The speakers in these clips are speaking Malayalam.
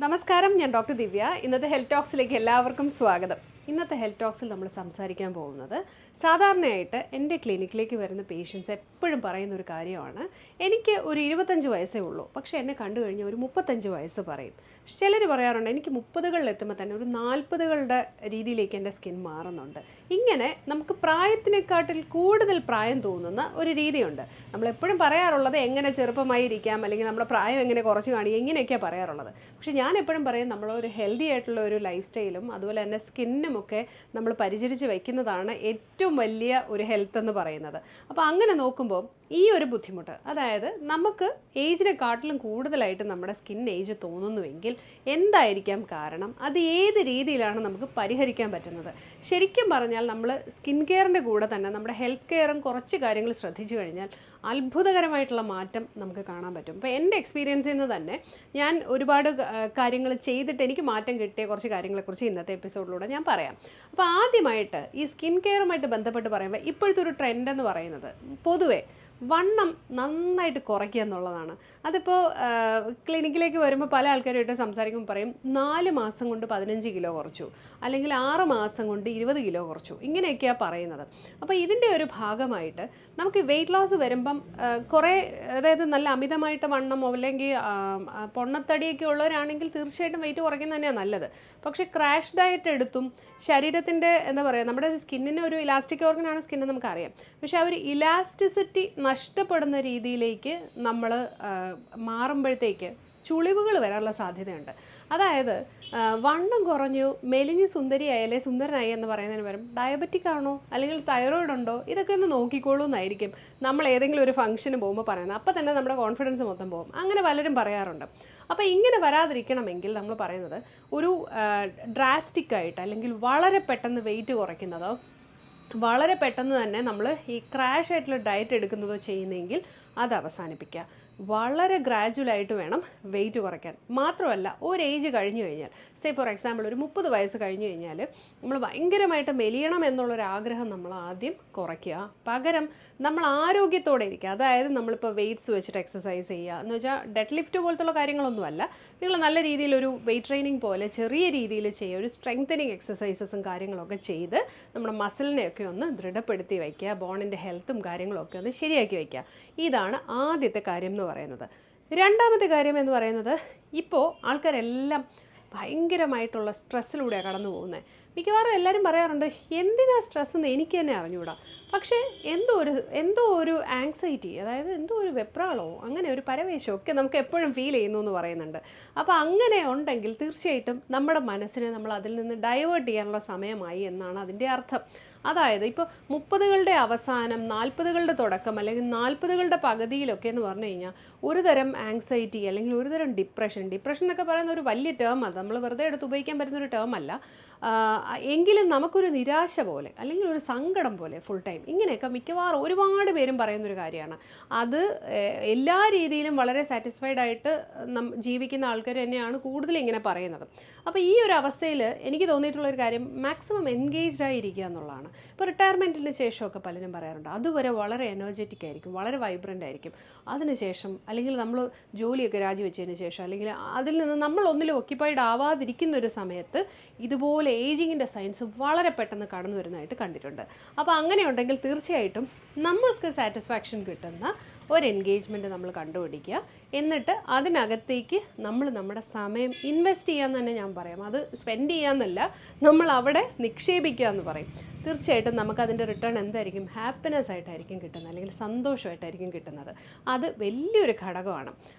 നമസ്കാരം, ഞാൻ ഡോക്ടർ ദിവ്യ. ഇന്നത്തെ ഹെൽത്ത് ടോക്സിലേക്ക് എല്ലാവർക്കും സ്വാഗതം. ഇന്നത്തെ ഹെൽത്ത് ടോക്സിൽ നമ്മൾ സംസാരിക്കാൻ പോകുന്നത് സാധാരണയായിട്ട് എൻ്റെ ക്ലിനിക്കിലേക്ക് വരുന്ന പേഷ്യൻസ് എപ്പോഴും പറയുന്ന ഒരു കാര്യമാണ്, എനിക്ക് ഒരു 25 വയസ്സേ ഉള്ളൂ, പക്ഷേ എന്നെ കണ്ടു കഴിഞ്ഞാൽ ഒരു 35 വയസ്സ് പറയും. ചിലർ പറയാറുണ്ട് എനിക്ക് 30കളിൽ എത്തുമ്പോൾ തന്നെ ഒരു 40കളുടെ രീതിയിലേക്ക് എൻ്റെ സ്കിൻ മാറുന്നുണ്ട്. ഇങ്ങനെ നമുക്ക് പ്രായത്തിനെക്കാട്ടിൽ കൂടുതൽ പ്രായം തോന്നുന്ന ഒരു രീതിയുണ്ട്. നമ്മളെപ്പോഴും പറയാറുള്ളത് എങ്ങനെ ചെറുപ്പമായി ഇരിക്കാം, അല്ലെങ്കിൽ നമ്മുടെ പ്രായം എങ്ങനെ കുറച്ച് കാണിക്കുക, ഇങ്ങനെയൊക്കെയാണ് പറയാറുള്ളത്. പക്ഷേ ഞാൻ എപ്പോഴും പറയും നമ്മളൊരു ഹെൽത്തി ആയിട്ടുള്ള ഒരു ലൈഫ് സ്റ്റൈലും അതുപോലെ തന്നെ സ്കിന്നുമൊക്കെ നമ്മൾ പരിചരിച്ച് വയ്ക്കുന്നതാണ് ഏറ്റവും വലിയ ഒരു ഹെൽത്ത് എന്ന് പറയുന്നത്. അപ്പോൾ അങ്ങനെ നോക്കുമ്പോൾ ഈ ഒരു ബുദ്ധിമുട്ട്, അതായത് നമുക്ക് ഏജിനെക്കാട്ടിലും കൂടുതലായിട്ട് നമ്മുടെ സ്കിൻ ഏജ് തോന്നുന്നുവെങ്കിൽ എന്തായിരിക്കാം കാരണം, അത് ഏത് രീതിയിലാണ് നമുക്ക് പരിഹരിക്കാൻ പറ്റുന്നത്? ശരിക്കും പറഞ്ഞാൽ നമ്മൾ സ്കിൻ കെയറിൻ്റെ കൂടെ തന്നെ നമ്മുടെ ഹെൽത്ത് കെയറും കുറച്ച് കാര്യങ്ങൾ ശ്രദ്ധിച്ചു കഴിഞ്ഞാൽ അത്ഭുതകരമായിട്ടുള്ള മാറ്റം നമുക്ക് കാണാൻ പറ്റും. ഇപ്പോൾ എൻ്റെ എക്സ്പീരിയൻസിൽ നിന്ന് തന്നെ ഞാൻ ഒരുപാട് കാര്യങ്ങൾ ചെയ്തിട്ട് എനിക്ക് മാറ്റം കിട്ടിയ കുറച്ച് കാര്യങ്ങളെക്കുറിച്ച് ഇന്നത്തെ എപ്പിസോഡിലൂടെ ഞാൻ പറയാം. അപ്പോൾ ആദ്യമായിട്ട് ഈ സ്കിൻ കെയറുമായിട്ട് ബന്ധപ്പെട്ട് പറയുമ്പോൾ ഇപ്പോഴത്തെ ഒരു ട്രെൻഡ് എന്ന് പറയുന്നത് പൊതുവേ വണ്ണം നന്നായിട്ട് കുറയ്ക്കുക എന്നുള്ളതാണ്. അതിപ്പോൾ ക്ലിനിക്കിലേക്ക് വരുമ്പോൾ പല ആൾക്കാരുമായിട്ട് സംസാരിക്കുമ്പോൾ പറയും 4 മാസം കൊണ്ട് 15 കിലോ കുറച്ചു, അല്ലെങ്കിൽ 6 മാസം കൊണ്ട് 20 കിലോ കുറച്ചു, ഇങ്ങനെയൊക്കെയാണ് പറയുന്നത്. അപ്പോൾ ഇതിൻ്റെ ഒരു ഭാഗമായിട്ട് നമുക്ക് വെയിറ്റ് ലോസ് വരുമ്പം കുറേ, അതായത് നല്ല അമിതമായിട്ട് വണ്ണമോ അല്ലെങ്കിൽ പൊണ്ണത്തടിയൊക്കെ ഉള്ളവരാണെങ്കിൽ തീർച്ചയായിട്ടും വെയിറ്റ് കുറയ്ക്കുന്നത് തന്നെയാണ് നല്ലത്. പക്ഷേ ക്രാഷ് ഡയറ്റ് എടുത്തും ശരീരത്തിൻ്റെ എന്താ പറയുക, നമ്മുടെ സ്കിന്നിന് ഒരു ഇലാസ്റ്റിക് ഓർഗനാണ് സ്കിന്ന്, നമുക്കറിയാം. പക്ഷേ ആ ഒരു ഇലാസ്റ്റിസിറ്റി നഷ്ടപ്പെടുന്ന രീതിയിലേക്ക് നമ്മൾ മാറുമ്പോഴത്തേക്ക് ചുളിവുകൾ വരാനുള്ള സാധ്യതയുണ്ട്. അതായത് വണ്ണം കുറഞ്ഞു മെലിഞ്ഞ് സുന്ദരിയായാലേ സുന്ദരനായി എന്ന് പറയുന്നതിന് പകരം ഡയബറ്റിക് ആണോ അല്ലെങ്കിൽ തൈറോയിഡ് ഉണ്ടോ ഇതൊക്കെ ഒന്ന് നോക്കിക്കോളൂ എന്നായിരിക്കും നമ്മൾ ഏതെങ്കിലും ഒരു ഫംഗ്ഷന് പോകുമ്പോൾ പറയുന്നത്. അപ്പോൾ തന്നെ നമ്മുടെ കോൺഫിഡൻസ് മൊത്തം പോകും. അങ്ങനെ പലരും പറയാറുണ്ട്. അപ്പോൾ ഇങ്ങനെ വരാതിരിക്കണമെങ്കിൽ നമ്മൾ പറയുന്നത് ഒരു ഡ്രാസ്റ്റിക്കായിട്ട് അല്ലെങ്കിൽ വളരെ പെട്ടെന്ന് വെയിറ്റ് കുറയ്ക്കുന്നതോ വളരെ പെട്ടെന്ന് തന്നെ നമ്മൾ ഈ ക്രാഷ് ആയിട്ടുള്ള ഡയറ്റ് എടുക്കുന്നതോ ചെയ്യുന്നെങ്കിൽ അത് അവസാനിപ്പിക്കുക. വളരെ ഗ്രാജുവലായിട്ട് വേണം വെയിറ്റ് കുറയ്ക്കാൻ. മാത്രമല്ല ഒരു ഏജ് കഴിഞ്ഞു കഴിഞ്ഞാൽ, സേ ഫോർ എക്സാമ്പിൾ ഒരു 30 വയസ്സ് കഴിഞ്ഞു കഴിഞ്ഞാൽ നമ്മൾ ഭയങ്കരമായിട്ട് മെലിയണം എന്നുള്ളൊരാഗ്രഹം നമ്മൾ ആദ്യം കുറയ്ക്കുക. പകരം നമ്മൾ ആരോഗ്യത്തോടെ ഇരിക്കുക. അതായത് നമ്മളിപ്പോൾ വെയിറ്റ്സ് വെച്ചിട്ട് എക്സസൈസ് ചെയ്യുക എന്ന് വെച്ചാൽ ഡെഡ് ലിഫ്റ്റ് പോലത്തുള്ള കാര്യങ്ങളൊന്നുമല്ല. നിങ്ങൾ നല്ല രീതിയിലൊരു വെയിറ്റ് ട്രെയിനിങ് പോലെ ചെറിയ രീതിയിൽ ചെയ്യുക. ഒരു സ്ട്രെങ്തനിങ് എക്സസൈസസും കാര്യങ്ങളൊക്കെ ചെയ്ത് നമ്മുടെ മസിലിനെയൊക്കെ ഒന്ന് ദൃഢപ്പെടുത്തി വയ്ക്കുക. ബോണിൻ്റെ ഹെൽത്തും കാര്യങ്ങളൊക്കെ ഒന്ന് ശരിയാക്കി വയ്ക്കുക. ഇതാണ് ആദ്യത്തെ കാര്യം എന്ന് പറയുന്നത്. രണ്ടാമത്തെ കാര്യം എന്ന് പറയുന്നത്, ഇപ്പോൾ ആൾക്കാരെല്ലാം ഭയങ്കരമായിട്ടുള്ള സ്ട്രെസ്സിലൂടെയാണ് കടന്നു പോകുന്നത്. മിക്കവാറും എല്ലാവരും പറയാറുണ്ട് എന്തിനാ സ്ട്രെസ് എന്ന് എനിക്ക് തന്നെ അറിഞ്ഞുകൂടാ. പക്ഷേ എന്തോ ഒരു ആങ്സൈറ്റി, അതായത് എന്തോ ഒരു വെപ്രാളോ അങ്ങനെ ഒരു പരവേശമോ ഒക്കെ നമുക്ക് എപ്പോഴും ഫീൽ ചെയ്യുന്നു എന്ന് പറയുന്നുണ്ട്. അപ്പോൾ അങ്ങനെ ഉണ്ടെങ്കിൽ തീർച്ചയായിട്ടും നമ്മുടെ മനസ്സിനെ നമ്മൾ അതിൽ നിന്ന് ഡൈവേർട്ട് ചെയ്യാനുള്ള സമയമായി എന്നാണ് അതിൻ്റെ അർത്ഥം. അതായത് ഇപ്പോൾ 30കളുടെ അവസാനം 40കളുടെ തുടക്കം അല്ലെങ്കിൽ 40കളുടെ പകുതിയിലൊക്കെ എന്ന് പറഞ്ഞു കഴിഞ്ഞാൽ ഒരു തരം ആങ്സൈറ്റി അല്ലെങ്കിൽ ഒരു തരം ഡിപ്രഷൻ എന്നൊക്കെ പറയുന്ന ഒരു വലിയ ടേം അത് നമ്മൾ വെറുതെ എടുത്ത് ഉപയോഗിക്കാൻ പറ്റുന്നൊരു ടേം അല്ല. എങ്കിലും നമുക്കൊരു നിരാശ പോലെ അല്ലെങ്കിൽ ഒരു സങ്കടം പോലെ ഫുൾ ടൈം ഇങ്ങനെയൊക്കെ മിക്കവാറും ഒരുപാട് പേരും പറയുന്നൊരു കാര്യമാണ്. അത് എല്ലാ രീതിയിലും വളരെ സാറ്റിസ്ഫൈഡ് ആയിട്ട് ജീവിക്കുന്ന ആൾക്കാർ തന്നെയാണ് കൂടുതൽ ഇങ്ങനെ പറയുന്നത്. അപ്പോൾ ഈ ഒരു അവസ്ഥയിൽ എനിക്ക് തോന്നിയിട്ടുള്ളൊരു കാര്യം മാക്സിമം എൻഗേജ്ഡ് ആയിരിക്കുക എന്നുള്ളതാണ്. ഇപ്പോൾ റിട്ടയർമെൻറ്റിന് ശേഷമൊക്കെ പലരും പറയാറുണ്ട് അതുവരെ വളരെ എനർജറ്റിക് ആയിരിക്കും, വളരെ വൈബ്രൻ്റ് ആയിരിക്കും. അതിനുശേഷം അല്ലെങ്കിൽ നമ്മൾ ജോലിയൊക്കെ രാജിവെച്ചതിന് ശേഷം അല്ലെങ്കിൽ അതിൽ നിന്ന് നമ്മൾ ഒന്നിലും ഒക്യുപ്പൈഡ് ആവാതിരിക്കുന്ന ഒരു സമയത്ത് ഇതുപോലെ ഏജിങ്ങിൻ്റെ സയൻസ് വളരെ പെട്ടെന്ന് കടന്നു വരുന്നതായിട്ട് കണ്ടിട്ടുണ്ട്. അപ്പോൾ അങ്ങനെ ഉണ്ടെങ്കിൽ തീർച്ചയായിട്ടും നമ്മൾക്ക് സാറ്റിസ്ഫാക്ഷൻ കിട്ടുന്ന ഒരു എൻഗേജ്മെൻറ്റ് നമ്മൾ കണ്ടുപിടിക്കുക. എന്നിട്ട് അതിനകത്തേക്ക് നമ്മൾ നമ്മുടെ സമയം ഇൻവെസ്റ്റ് ചെയ്യാമെന്ന് തന്നെ ഞാൻ പറയാം. അത് സ്പെൻഡ് ചെയ്യാമെന്നല്ല, നമ്മൾ അവിടെ നിക്ഷേപിക്കുക എന്ന് പറയും. തീർച്ചയായിട്ടും നമുക്കതിൻ്റെ റിട്ടേൺ എന്തായിരിക്കും? ഹാപ്പിനെസ് ആയിട്ടായിരിക്കും കിട്ടുന്നത്, അല്ലെങ്കിൽ സന്തോഷമായിട്ടായിരിക്കും കിട്ടുന്നത്. അത് വലിയൊരു ഘടകമാണ്.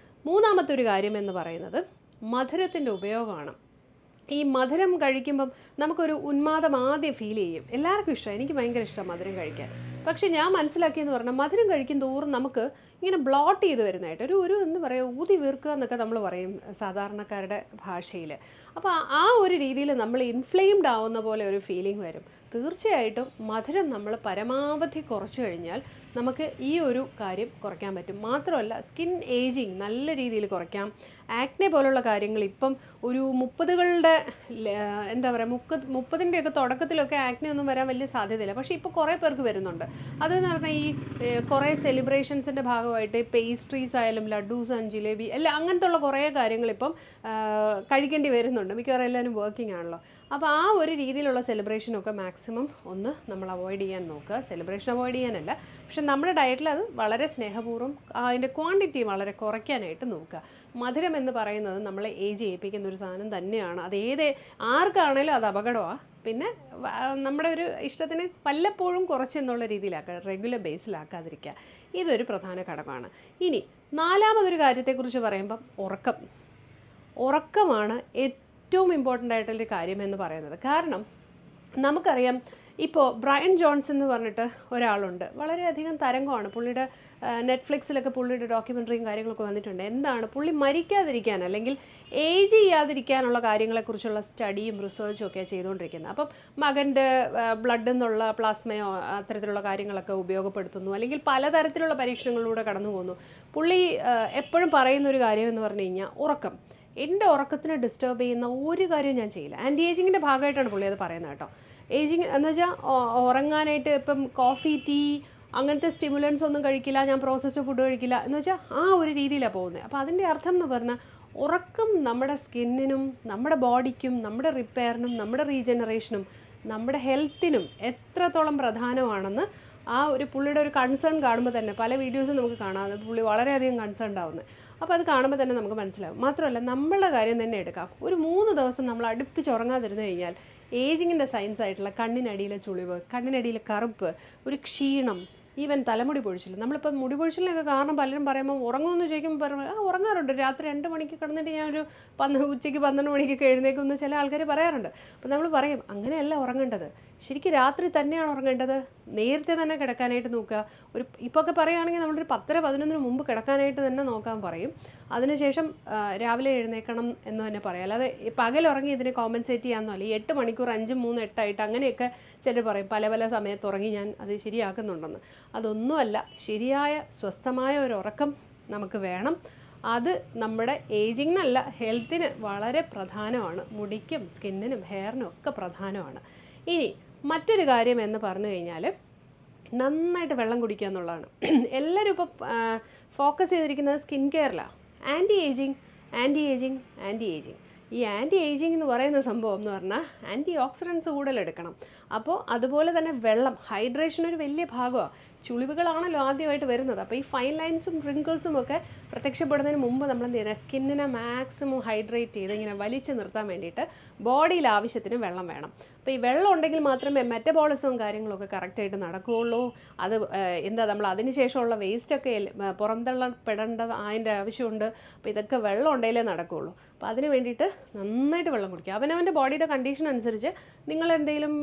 മൂന്നാമത്തെ ഒരു കാര്യം എന്ന് പറയുന്നത് മധുരത്തിൻ്റെ ഉപയോഗമാണ്. ഈ മധുരം കഴിക്കുമ്പം നമുക്കൊരു ഉന്മാദം ആദ്യം ഫീൽ ചെയ്യും. എല്ലാവർക്കും ഇഷ്ടമാണ്, എനിക്ക് ഭയങ്കര ഇഷ്ടമാണ് മധുരം കഴിക്കാൻ. പക്ഷേ ഞാൻ മനസ്സിലാക്കിയെന്ന് പറഞ്ഞാൽ മധുരം കഴിക്കും തോറും നമുക്ക് ഇങ്ങനെ ബ്ലോട്ട് ചെയ്ത് വരുന്നതായിട്ട് ഒരു എന്താ പറയുക, ഊതി വീർക്കുക എന്നൊക്കെ നമ്മൾ പറയും സാധാരണക്കാരുടെ ഭാഷയിൽ. അപ്പോൾ ആ ഒരു രീതിയിൽ നമ്മൾ ഇൻഫ്ലെയിംഡ് ആവുന്ന പോലെ ഒരു ഫീലിംഗ് വരും. തീർച്ചയായിട്ടും മധുരം നമ്മൾ പരമാവധി കുറച്ചു കഴിഞ്ഞാൽ നമുക്ക് ഈ ഒരു കാര്യം കുറയ്ക്കാൻ പറ്റും. മാത്രമല്ല സ്കിൻ ഏജിങ് നല്ല രീതിയിൽ കുറയ്ക്കാം. ആക്നെ പോലുള്ള കാര്യങ്ങൾ ഇപ്പം ഒരു 30കളുടെ എന്താ പറയുക 30ൻ്റെയൊക്കെ തുടക്കത്തിലൊക്കെ ആക്നെ ഒന്നും വരാൻ വലിയ സാധ്യതയില്ല. പക്ഷേ ഇപ്പോൾ കുറേ പേർക്ക് വരുന്നുണ്ട്. അതെന്ന് പറഞ്ഞാൽ ഈ കുറേ സെലിബ്രേഷൻസിൻ്റെ ഭാഗം ഭാഗമായിട്ട് പേസ്ട്രീസ് ആയാലും ലഡ്ഡൂസ് ആൻഡ് ജിലേബി എല്ലാം അങ്ങനത്തെ ഉള്ള കുറേ കാര്യങ്ങൾ ഇപ്പം കഴിക്കേണ്ടി വരുന്നുണ്ട്. മിക്കവാറും എല്ലാവരും വർക്കിംഗ് ആണല്ലോ. അപ്പോൾ ആ ഒരു രീതിയിലുള്ള സെലിബ്രേഷനൊക്കെ മാക്സിമം ഒന്ന് നമ്മൾ അവോയ്ഡ് ചെയ്യാൻ നോക്കുക. സെലിബ്രേഷൻ അവോയ്ഡ് ചെയ്യാനല്ല, പക്ഷെ നമ്മുടെ ഡയറ്റിൽ അത് വളരെ സ്നേഹപൂർവ്വം അതിൻ്റെ ക്വാണ്ടിറ്റി വളരെ കുറയ്ക്കാനായിട്ട് നോക്കുക. മധുരം എന്ന് പറയുന്നത് നമ്മളെ ഏജ് ചെയ്യിപ്പിക്കുന്ന ഒരു സാധനം തന്നെയാണ്. അത് ആർക്കാണേലും അത് അപകടമാണ്. പിന്നെ നമ്മുടെ ഒരു ഇഷ്ടത്തിന് വല്ലപ്പോഴും കുറച്ചെന്നുള്ള രീതിയിലാക്കുക, റെഗുലർ ബേസിലാക്കാതിരിക്കുക. ഇതൊരു പ്രധാന ഘടകമാണ്. ഇനി നാലാമതൊരു കാര്യത്തെക്കുറിച്ച് പറയുമ്പം ഉറക്കമാണ് ഏറ്റവും ഇമ്പോർട്ടൻ്റ് ആയിട്ടുള്ളൊരു കാര്യം എന്ന് പറയുന്നത്. കാരണം നമുക്കറിയാം, ഇപ്പോൾ ബ്രയൻ ജോൺസൺ എന്ന് പറഞ്ഞിട്ട് ഒരാളുണ്ട്, വളരെയധികം തരംഗമാണ്. പുള്ളിയുടെ നെറ്റ്ഫ്ലിക്സിലൊക്കെ പുള്ളിയുടെ ഡോക്യുമെൻ്ററിയും കാര്യങ്ങളൊക്കെ വന്നിട്ടുണ്ട്. എന്താണ് പുള്ളി മരിക്കാതിരിക്കാൻ അല്ലെങ്കിൽ ഏജ് ചെയ്യാതിരിക്കാനുള്ള കാര്യങ്ങളെക്കുറിച്ചുള്ള സ്റ്റഡിയും റിസർച്ചും ഒക്കെ ചെയ്തുകൊണ്ടിരിക്കുന്നത്. അപ്പം മകൻ്റെ ബ്ലഡിൽ നിന്നുള്ള പ്ലാസ്മയോ അത്തരത്തിലുള്ള കാര്യങ്ങളൊക്കെ ഉപയോഗപ്പെടുത്തുന്നു, അല്ലെങ്കിൽ പലതരത്തിലുള്ള പരീക്ഷണങ്ങളിലൂടെ കടന്നു പോകുന്നു. പുള്ളി എപ്പോഴും പറയുന്നൊരു കാര്യം എന്ന് പറഞ്ഞു കഴിഞ്ഞാൽ ഉറക്കം. എൻ്റെ ഉറക്കത്തിനെ ഡിസ്റ്റർബ് ചെയ്യുന്ന ഒരു കാര്യവും ഞാൻ ചെയ്യില്ല. ആൻറ്റി ഏജിങ്ങിൻ്റെ ഭാഗമായിട്ടാണ് പുള്ളി അത് പറയുന്നത് കേട്ടോ. ഏജിങ് എന്ന് വെച്ചാൽ ഉറങ്ങാനായിട്ട് ഇപ്പം കോഫി, ടീ അങ്ങനത്തെ സ്റ്റിമുലൻസ് ഒന്നും കഴിക്കില്ല, ഞാൻ പ്രോസസ്ഡ് ഫുഡ് കഴിക്കില്ല എന്ന് വെച്ചാൽ ആ ഒരു രീതിയിലാണ് പോകുന്നത്. അപ്പോൾ അതിൻ്റെ അർത്ഥം എന്ന് പറഞ്ഞാൽ ഉറക്കം നമ്മുടെ സ്കിന്നിനും നമ്മുടെ ബോഡിക്കും നമ്മുടെ റിപ്പയറിനും നമ്മുടെ റീജനറേഷനും നമ്മുടെ ഹെൽത്തിനും എത്രത്തോളം പ്രധാനമാണെന്ന് ആ ഒരു പുള്ളിയുടെ ഒരു കൺസേൺ കാണുമ്പോൾ തന്നെ പല വീഡിയോസും നമുക്ക് കാണാം. പുള്ളി വളരെയധികം കൺസേൺഡ് ആവുന്നത്. അപ്പോൾ അത് കാണുമ്പോൾ തന്നെ നമുക്ക് മനസ്സിലാവും. മാത്രമല്ല നമ്മളുടെ കാര്യം തന്നെ എടുക്കാം. ഒരു 3 ദിവസം നമ്മൾ അടുപ്പിച്ച് ഉറങ്ങാതിരുന്നു കഴിഞ്ഞാൽ ഏജിങ്ങിൻ്റെ സൈൻസ് ആയിട്ടുള്ള കണ്ണിനടിയിലെ ചുളിവ്, കണ്ണിനടിയിലെ കറുപ്പ്, ഒരു ക്ഷീണം, ഈവൻ തലമുടി പൊഴിച്ചിൽ. നമ്മളിപ്പോൾ മുടി പൊഴിച്ചിലിനൊക്കെ കാരണം പലരും പറയുമ്പോൾ ഉറങ്ങുമെന്ന് ചോദിക്കുമ്പോൾ പറയുമ്പോൾ ഉറങ്ങാറുണ്ട്. രാത്രി 2 മണിക്ക് കിടന്നിട്ട് ഞാനൊരു ഉച്ചയ്ക്ക് 12 മണിക്കൊക്കെ എഴുന്നേക്കുമെന്ന് ചില ആൾക്കാർ പറയാറുണ്ട്. അപ്പോൾ നമ്മൾ പറയും അങ്ങനെയല്ല ഉറങ്ങേണ്ടത്. ശരിക്കും രാത്രി തന്നെയാണ് ഉറങ്ങേണ്ടത്. നേരത്തെ തന്നെ കിടക്കാനായിട്ട് നോക്കുക. ഇപ്പോൾ ഒക്കെ പറയുകയാണെങ്കിൽ നമ്മളൊരു 10-11 മുമ്പ് കിടക്കാനായിട്ട് തന്നെ നോക്കാൻ പറയും. അതിനുശേഷം രാവിലെ എഴുന്നേക്കണം എന്ന് തന്നെ പറയാം. അല്ലാതെ പകലുറങ്ങി ഇതിനെ കോമ്പൻസേറ്റ് ചെയ്യാമെന്നോ അല്ലെങ്കിൽ 8 മണിക്കൂർ 5, 3, 8 ആയിട്ട് അങ്ങനെയൊക്കെ ചിലർ പറയും പല സമയത്ത് ഉറങ്ങി ഞാൻ അത് ശരിയാക്കുന്നുണ്ടെന്ന്. അതൊന്നുമല്ല. ശരിയായ സ്വസ്ഥമായ ഒരു ഉറക്കം നമുക്ക് വേണം. അത് നമ്മുടെ ഏജിങ്ങിനല്ല, ഹെൽത്തിന് വളരെ പ്രധാനമാണ്. മുടിക്കും സ്കിന്നിനും ഹെയറിനും ഒക്കെ പ്രധാനമാണ്. ഇനി മറ്റൊരു കാര്യം എന്ന് പറഞ്ഞു കഴിഞ്ഞാൽ നന്നായിട്ട് വെള്ളം കുടിക്കുക എന്നുള്ളതാണ്. എല്ലാവരും ഇപ്പോൾ ഫോക്കസ് ചെയ്തിരിക്കുന്നത് സ്കിൻ കെയറിലാണ്. ആൻറ്റി ഏജിങ് ഈ ആൻറ്റി ഏജിങ് എന്ന് പറയുന്ന സംഭവം എന്ന് പറഞ്ഞാൽ ആൻറ്റി ഓക്സിഡൻസ് കൂടുതലെടുക്കണം. അപ്പോൾ അതുപോലെ തന്നെ വെള്ളം, ഹൈഡ്രേഷൻ ഒരു വലിയ ഭാഗമാണ്. ചുളിവുകളാണല്ലോ ആദ്യമായിട്ട് വരുന്നത്. അപ്പോൾ ഈ ഫൈൻ ലൈൻസും റിങ്കിൾസും ഒക്കെ പ്രത്യക്ഷപ്പെടുന്നതിന് മുമ്പ് നമ്മൾ എന്ത് ചെയ്യുന്നത്, സ്കിന്നിനെ മാക്സിമം ഹൈഡ്രേറ്റ് ചെയ്ത് ഇങ്ങനെ വലിച്ചു നിർത്താൻ വേണ്ടിയിട്ട് ബോഡിയിൽ ആവശ്യത്തിന് വെള്ളം വേണം. അപ്പോൾ ഈ വെള്ളം ഉണ്ടെങ്കിൽ മാത്രമേ മെറ്റബോളിസവും കാര്യങ്ങളൊക്കെ കറക്റ്റായിട്ട് നടക്കുകയുള്ളൂ. അത് നമ്മൾ അതിന് ശേഷമുള്ള വേസ്റ്റൊക്കെ പുറന്തള്ളപ്പെടേണ്ടത് അതിൻ്റെ ആവശ്യമുണ്ട്. അപ്പോൾ ഇതൊക്കെ വെള്ളം ഉണ്ടെങ്കിലേ നടക്കുകയുള്ളൂ. അപ്പോൾ അതിന് വേണ്ടിയിട്ട് നന്നായിട്ട് വെള്ളം കുടിക്കുക. അവനവൻ്റെ ബോഡിയുടെ കണ്ടീഷൻ അനുസരിച്ച് നിങ്ങൾ എന്തെങ്കിലും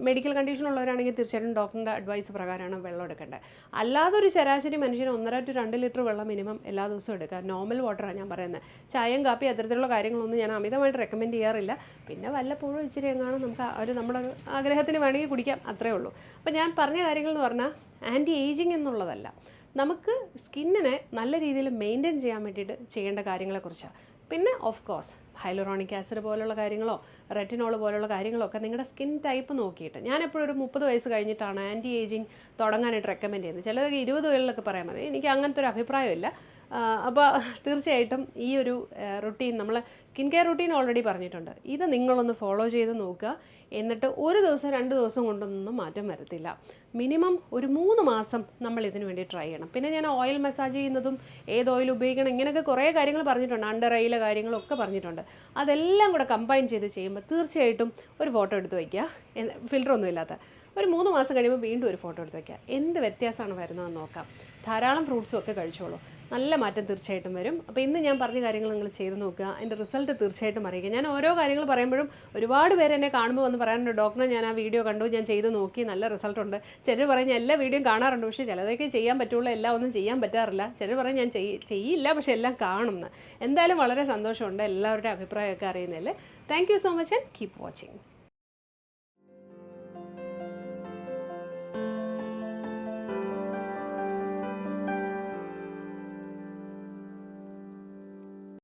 മെഡിക്കൽ കണ്ടീഷൻ ഉള്ളവരാണെങ്കിൽ തീർച്ചയായിട്ടും ഡോക്ടറിൻ്റെ അഡ്വൈസ് പ്രകാരമാണ് വെള്ളം എടുക്കേണ്ടത്. അല്ലാതെ ഒരു ശരാശരി മനുഷ്യന് 1.5 to 2 ലിറ്റർ വെള്ളം മിനിമം എല്ലാ ദിവസവും എടുക്കുക. നോർമൽ വാട്ടറാണ് ഞാൻ പറയുന്നത്. ചായയും കാപ്പി അത്തരത്തിലുള്ള കാര്യങ്ങളൊന്നും ഞാൻ അമിതമായിട്ട് റെക്കമെൻഡ് ചെയ്യാറില്ല. പിന്നെ വല്ലപ്പോഴും ഇച്ചിരി എങ്ങാനും നമുക്ക് നമ്മുടെ ആഗ്രഹത്തിന് വേണമെങ്കിൽ കുടിക്കാം, അത്രേ ഉള്ളൂ. അപ്പോൾ ഞാൻ പറഞ്ഞ കാര്യങ്ങൾ എന്ന് പറഞ്ഞാൽ ആൻറ്റി ഏജിങ് എന്നുള്ളതല്ല, നമുക്ക് സ്കിന്നിനെ നല്ല രീതിയിൽ മെയിൻറ്റെയിൻ ചെയ്യാൻ വേണ്ടിയിട്ട് ചെയ്യേണ്ട കാര്യങ്ങളെക്കുറിച്ചാണ്. പിന്നെ ഓഫ് കോഴ്സ് ഹൈലൂറോണിക് ആസിഡ് പോലുള്ള കാര്യങ്ങളോ റെറ്റിനോൾ പോലുള്ള കാര്യങ്ങളൊക്കെ നിങ്ങളുടെ സ്കിൻ ടൈപ്പ് നോക്കിയിട്ട്, ഞാൻ എപ്പോഴും ഒരു 30 വയസ്സ് കഴിഞ്ഞിട്ടാണ് ആൻറ്റി ഏജിങ് തുടങ്ങാനായിട്ട് റെക്കമെൻഡ് ചെയ്യുന്നത്. ചിലതൊക്കെ 20 വയസ്സിലൊക്കെ പറയാൻ പറ്റും. എനിക്ക് അങ്ങനത്തെ ഒരു അഭിപ്രായമില്ല. അപ്പോൾ തീർച്ചയായിട്ടും ഈ ഒരു റുട്ടീൻ, നമ്മൾ സ്കിൻ കെയർ റുട്ടീൻ ഓൾറെഡി പറഞ്ഞിട്ടുണ്ട്. ഇത് നിങ്ങളൊന്ന് ഫോളോ ചെയ്ത് നോക്കുക. എന്നിട്ട് 1 ദിവസം 2 ദിവസം കൊണ്ടൊന്നും മാറ്റം വരത്തില്ല. മിനിമം ഒരു 3 മാസം നമ്മൾ ഇതിന് വേണ്ടി ട്രൈ ചെയ്യണം. പിന്നെ ഞാൻ ഓയിൽ മസാജ് ചെയ്യുന്നതും ഏത് ഓയിൽ ഉപയോഗിക്കണം ഇങ്ങനെയൊക്കെ കുറേ കാര്യങ്ങൾ പറഞ്ഞിട്ടുണ്ട്. അണ്ടർ ഐയിലെ കാര്യങ്ങളൊക്കെ പറഞ്ഞിട്ടുണ്ട്. അതെല്ലാം കൂടെ കമ്പൈൻ ചെയ്ത് ചെയ്യുമ്പോൾ തീർച്ചയായിട്ടും ഒരു ഫോട്ടോ എടുത്ത് വയ്ക്കുക, ഫിൽറ്ററൊന്നും ഇല്ലാത്ത. ഒരു 3 മാസം കഴിയുമ്പോൾ വീണ്ടും ഒരു ഫോട്ടോ എടുത്ത് വയ്ക്കുക. എന്ത് വ്യത്യാസമാണ് വരുന്നതെന്ന് നോക്കാം. ധാരാളം ഫ്രൂട്ട്സും ഒക്കെ കഴിച്ചോളൂ. നല്ല മാറ്റം തീർച്ചയായിട്ടും വരും. അപ്പോൾ ഇന്ന് ഞാൻ പറഞ്ഞ കാര്യങ്ങൾ നിങ്ങൾ ചെയ്ത് നോക്കുക. അതിൻ്റെ റിസൾട്ട് തീർച്ചയായിട്ടും അറിയിക്കുക. ഞാൻ ഓരോ കാര്യങ്ങൾ പറയുമ്പോഴും ഒരുപാട് പേര് എന്നെ കാണുമ്പോൾ വന്ന് പറയാറുണ്ട്, ഡോക്ടറെ ഞാൻ ആ വീഡിയോ കണ്ടു, ഞാൻ ചെയ്ത് നോക്കി, നല്ല റിസൾട്ടുണ്ട്. ചിലർ പറയും ഞാൻ എല്ലാ വീഡിയോയും കാണാറുണ്ട്, പക്ഷേ ചിലതൊക്കെ ചെയ്യാൻ പറ്റുള്ളൂ, എല്ലാം ഒന്നും ചെയ്യാൻ പറ്റാറില്ല. ചിലർ പറയും ഞാൻ ചെയ്യില്ല പക്ഷേ എല്ലാം കാണുമെന്ന്. എന്തായാലും വളരെ സന്തോഷമുണ്ട് എല്ലാവരുടെ അഭിപ്രായമൊക്കെ അറിയുന്നതിൽ. Thank you so much and keep watching.